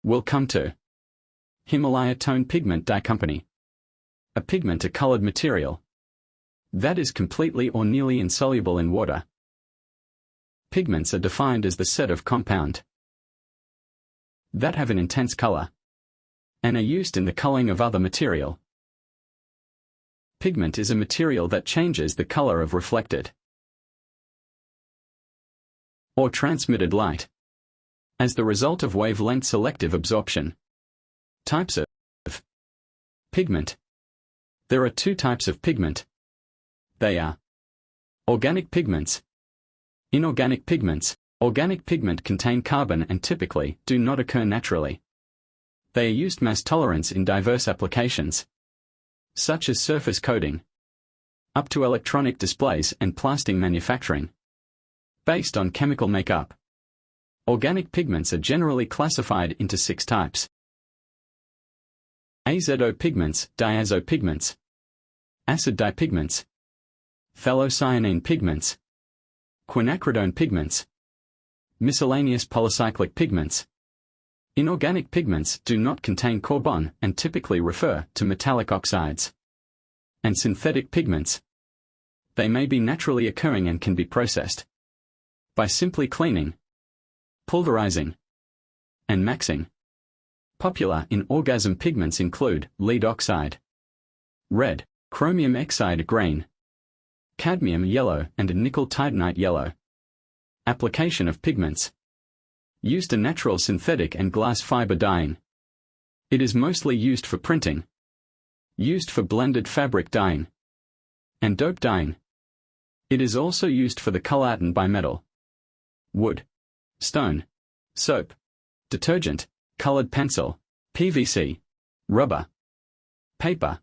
Welcome to Himalaya Tone Pigment Dye Company. A pigment, a colored material that is completely or nearly insoluble in water. Pigments are defined as the set of compound that have an intense color and are used in the coloring of other material. Pigment is a material that changes the color of reflected or transmitted light as the result of wavelength selective absorption. Types of pigment. There are two types of pigment. They are organic pigments, inorganic pigments. Organic pigment contain carbon and typically do not occur naturally. They are used mass tolerance in diverse applications, such as surface coating, up to electronic displays and plastic manufacturing. Based on chemical makeup, organic pigments are generally classified into 6 types. Azo pigments, diazo pigments, acid dye pigments, phthalocyanine pigments, quinacridone pigments, miscellaneous polycyclic pigments. Inorganic pigments do not contain carbon and typically refer to metallic oxides. And synthetic pigments. They may be naturally occurring and can be processed by simply cleaning, pulverizing, and maxing. Popular in-organism pigments include lead oxide, red, chromium Xide green, cadmium yellow and nickel titanite yellow. Application of pigments. Used in natural synthetic and glass fiber dyeing. It is mostly used for printing. Used for blended fabric dyeing and dope dyeing. It is also used for the coloration by metal, wood, stone, soap, detergent, colored pencil, PVC, rubber, paper,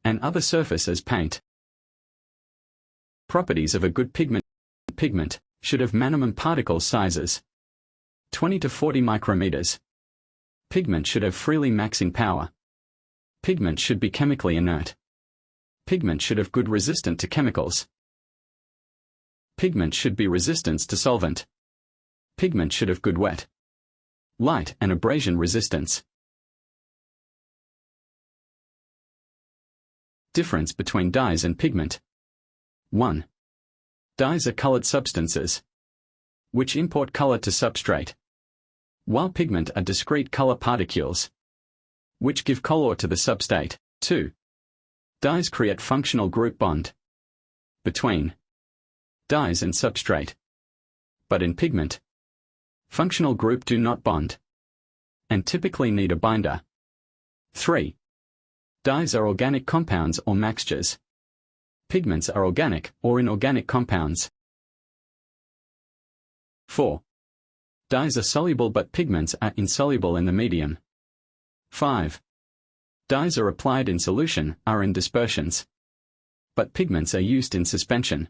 and other surface as paint. Properties of a good pigment. Pigment should have minimum particle sizes 20 to 40 micrometers. Pigment should have freely maxing power. Pigment should be chemically inert. Pigment should have good resistance to chemicals. Pigment should be resistant to solvent. Pigment should have good wet, light and abrasion resistance. Difference between dyes and pigment. 1. Dyes are colored substances which import color to substrate, while pigment are discrete color particles which give color to the substrate. 2. Dyes create functional group bond between dyes and substrate, but in pigment, functional group do not bond and typically need a binder. 3. Dyes are organic compounds or mixtures. Pigments are organic or inorganic compounds. 4. Dyes are soluble but pigments are insoluble in the medium. 5. Dyes are applied in solution, are in dispersions, but pigments are used in suspension.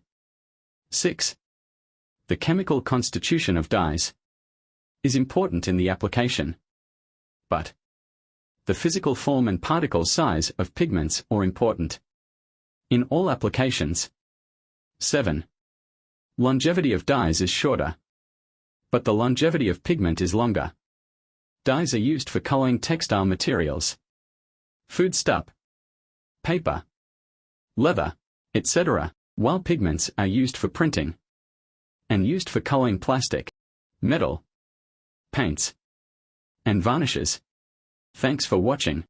6. The chemical constitution of dyes is important in the application, but the physical form and particle size of pigments are important in all applications. 7. Longevity of dyes is shorter, but the longevity of pigment is longer. Dyes are used for coloring textile materials, foodstuff, paper, leather, etc., while pigments are used for printing and used for coloring plastic, metal, paints, and varnishes. Thanks for watching.